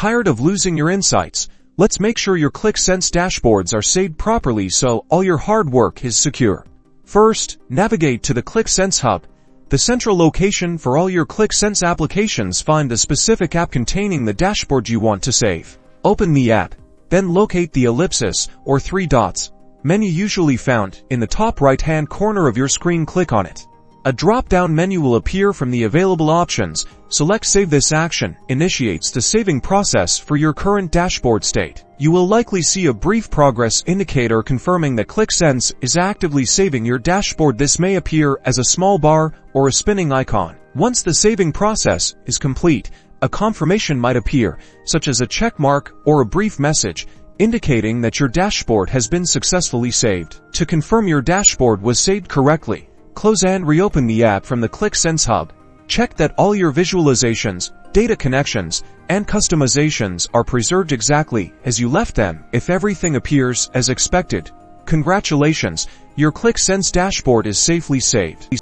Tired of losing your insights? Let's make sure your Qlik Sense dashboards are saved properly so all your hard work is secure. First, navigate to the Qlik Sense Hub, the central location for all your Qlik Sense applications. Find the specific app containing the dashboard you want to save. Open the app, then locate the ellipsis or three dots menu usually found in the top right-hand corner of your screen. Click on it. A drop-down menu will appear from the available options. Select Save. This action initiates the saving process for your current dashboard state. You will likely see a brief progress indicator confirming that Qlik Sense is actively saving your dashboard. This may appear as a small bar or a spinning icon. Once the saving process is complete, a confirmation might appear, such as a check mark or a brief message, indicating that your dashboard has been successfully saved. To confirm your dashboard was saved correctly, close and reopen the app from the Qlik Sense Hub. Check that all your visualizations, data connections, and customizations are preserved exactly as you left them. If everything appears as expected, congratulations, your Qlik Sense dashboard is safely saved.